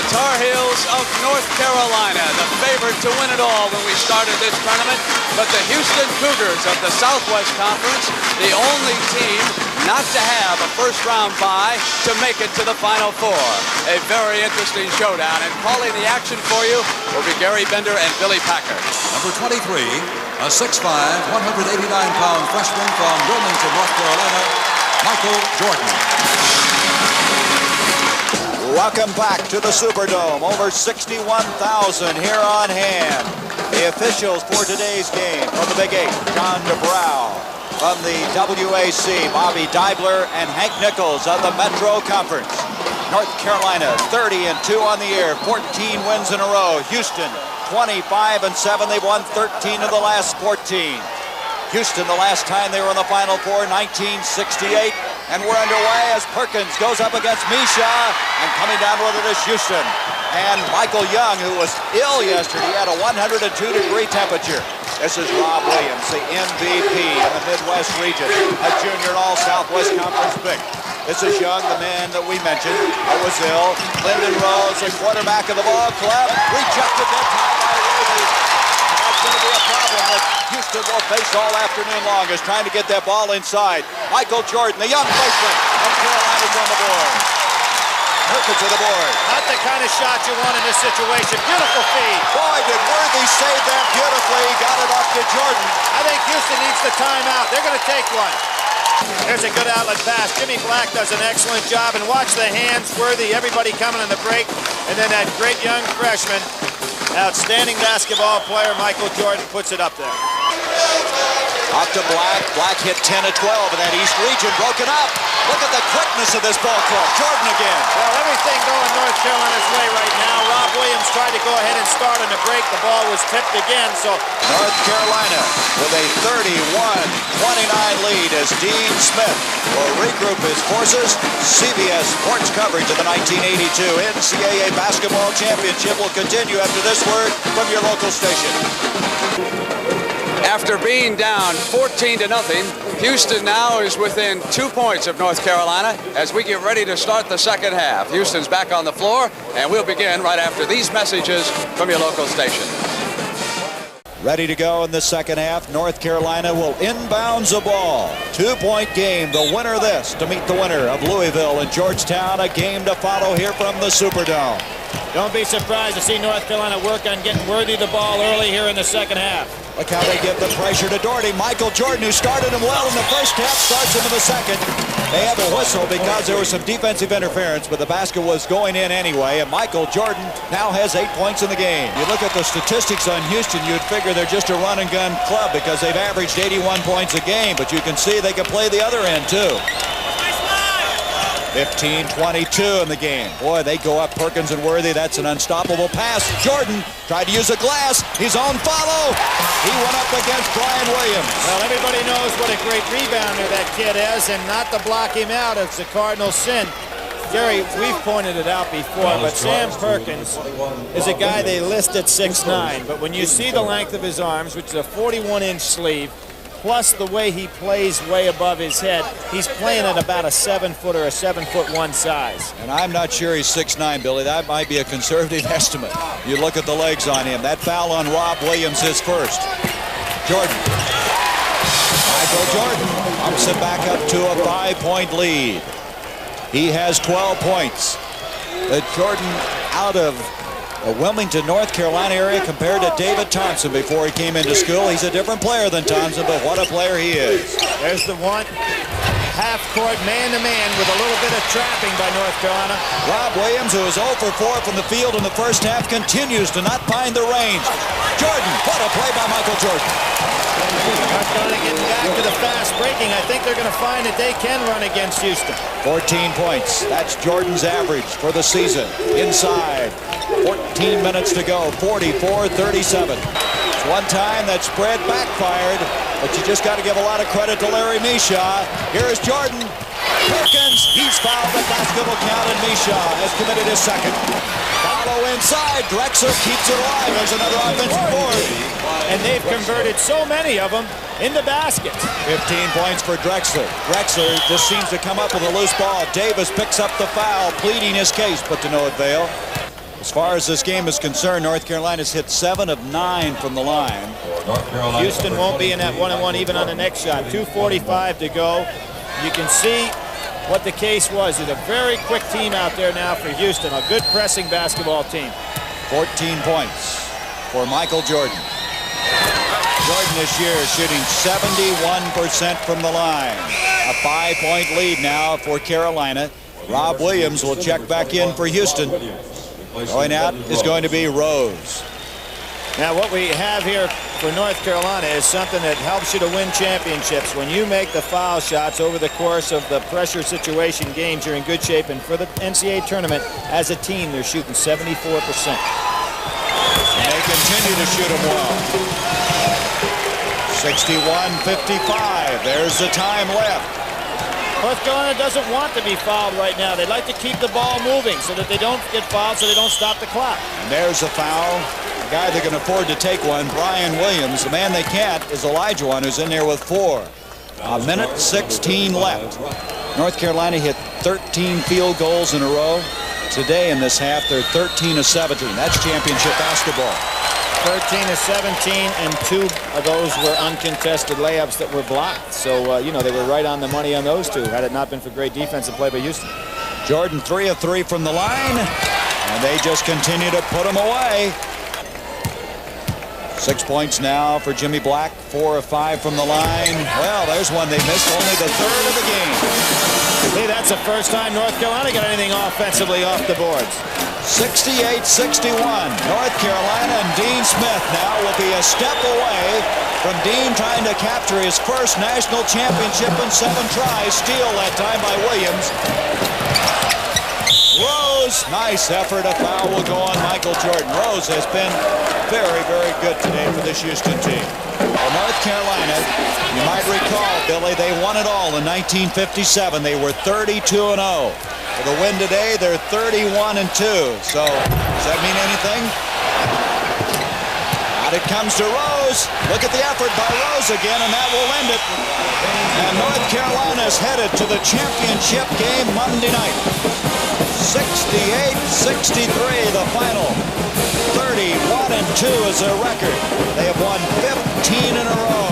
Tar Heels of North Carolina, the favorite to win it all when we started this tournament, but the Houston Cougars of the Southwest Conference, the only team not to have a first-round bye to make it to the Final Four. A very interesting showdown, and calling the action for you will be Gary Bender and Billy Packer. Number 23, a 6'5", 189-pound freshman from Wilmington, North Carolina, Michael Jordan. Welcome back to the Superdome. Over 61,000 here on hand. The officials for today's game from the Big Eight, John DeBrow. From the WAC, Bobby Deibler and Hank Nichols of the Metro Conference. North Carolina 30-2 on the year, 14 wins in a row. Houston 25-7. They've won 13 of the last 14. Houston, the last time they were in the Final Four, 1968. And we're underway as Perkins goes up against Misha, and coming down with it is Houston. And Michael Young, who was ill yesterday, had a 102-degree temperature. This is Rob Williams, the MVP in the Midwest region, a junior All-Southwest Conference pick. This is Young, the man that we mentioned, who was ill. Lyndon Rose, the quarterback of the ball club, rejected that time by Rosie. That's going to be a problem that Houston will face all afternoon long, is trying to get that ball inside. Michael Jordan, the young freshman, and Carolina's on the board. Perkins to the board. Not the kind of shot you want in this situation. Beautiful feed. Boy, did Worthy save that beautifully. Got it off to Jordan. I think Houston needs the timeout. They're going to take one. There's a good outlet pass. Jimmy Black does an excellent job. And watch the hands. Worthy, everybody coming on the break. And then that great young freshman, outstanding basketball player, Michael Jordan, puts it up there. Off to Black. Black hit 10 of 12 in that East region, broken up. Look at the quickness of this ball club. Jordan again. Well, everything going North Carolina's way right now. Rob Williams tried to go ahead and start on the break. The ball was tipped again, so. North Carolina with a 31-29 lead as Dean Smith will regroup his forces. CBS Sports coverage of the 1982 NCAA Basketball Championship will continue after this word from your local station. After being down 14-0, Houston now is within 2 points of North Carolina as we get ready to start the second half. Houston's back on the floor, and we'll begin right after these messages from your local station. Ready to go in the second half. North Carolina will inbounds the ball. 2-point game. The winner of this to meet the winner of Louisville and Georgetown. A game to follow here from the Superdome. Don't be surprised to see North Carolina work on getting Worthy the ball early here in the second half. Look how they give the pressure to Doherty. Michael Jordan, who started him well in the first half, starts him in the second. They have a whistle because there was some defensive interference, but the basket was going in anyway, and Michael Jordan now has 8 points in the game. You look at the statistics on Houston, you'd figure they're just a run-and-gun club because they've averaged 81 points a game, but you can see they can play the other end, too. 15-22 in the game. Boy, they go up Perkins and Worthy. That's an unstoppable pass. Jordan tried to use a glass. His own follow. He went up against Brian Williams. Well, everybody knows what a great rebounder that kid is, and not to block him out, it's the Cardinal sin. Gary, we've pointed it out before, but Sam Perkins is a guy they list at 6'9", but when you see the length of his arms, which is a 41-inch sleeve, plus the way he plays way above his head, he's playing at about a 7-foot or a 7'1" size. And I'm not sure he's 6'9", Billy. That might be a conservative estimate. You look at the legs on him. That foul on Rob Williams is first. Jordan. Michael Jordan ups it back up to a 5-point lead. He has 12 points. Jordan out of the Wilmington, North Carolina area compared to David Thompson before he came into school. He's a different player than Thompson, but what a player he is. There's the one. Half-court, man-to-man with a little bit of trapping by North Carolina. Rob Williams, who is 0 for 4 from the field in the first half, continues to not find the range. Jordan, what a play by Michael Jordan. North Carolina getting back to the fast breaking. I think they're going to find that they can run against Houston. 14 points. That's Jordan's average for the season. Inside. 14 minutes to go. 44-37. One time that spread backfired, but you just got to give a lot of credit to Larry Misha. Here is Jordan. Perkins, he's fouled. The basket will count, and Misha has committed his second. Follow inside. Drexler keeps it alive. There's another offensive board. And they've converted so many of them into baskets. 15 points for Drexler. Drexler just seems to come up with a loose ball. Davis picks up the foul, pleading his case, but to no avail. As far as this game is concerned, North Carolina's hit 7 of 9 from the line. Houston won't be in that 1-and-1 even on the next shot. 2:45 to go. You can see what the case was. It's a very quick team out there now for Houston. A good pressing basketball team. 14 points for Michael Jordan. Jordan this year is shooting 71% from the line. A 5-point lead now for Carolina. Rob Williams will check back in for Houston. Going out is going to be Rose. Now what we have here for North Carolina is something that helps you to win championships. When you make the foul shots over the course of the pressure situation games, you're in good shape. And for the NCAA tournament, as a team, they're shooting 74%. And they continue to shoot them well. 61-55. There's the time left. North Carolina doesn't want to be fouled right now. They like to keep the ball moving so that they don't get fouled, so they don't stop the clock. And there's a foul. The guy that can afford to take one, Brian Williams. The man they can't is Elijah One, who's in there with 4. A minute 16 left. North Carolina hit 13 field goals in a row. Today in this half, they're 13 of 17. That's championship basketball. 13 of 17, and 2 of those were uncontested layups that were blocked. So, you know, they were right on the money on those 2, had it not been for great defensive play by Houston. Jordan 3 of 3 from the line, and they just continue to put them away. 6 points now for Jimmy Black, 4 of 5 from the line. Well, there's one they missed, only the 3rd of the game. See, that's the first time North Carolina got anything offensively off the boards. 68-61. North Carolina, and Dean Smith now will be a step away from Dean trying to capture his first national championship in 7 tries. Steal that time by Williams. Rose, nice effort. A foul will go on Michael Jordan. Rose has been very, very good today for this Houston team. For North Carolina, you might recall, Billy, they won it all in 1957. They were 32-0. For the win today, they're 31-2. So, does that mean anything? Out it comes to Rose. Look at the effort by Rose again, and that will end it. And North Carolina's headed to the championship game Monday night. 68-63, the final. 31-2 is their record. They have won 15 in a row.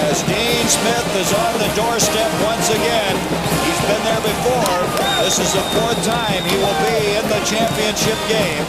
As Dean Smith is on the doorstep once again. He's been there before. This is the 4th time he will be in the championship game.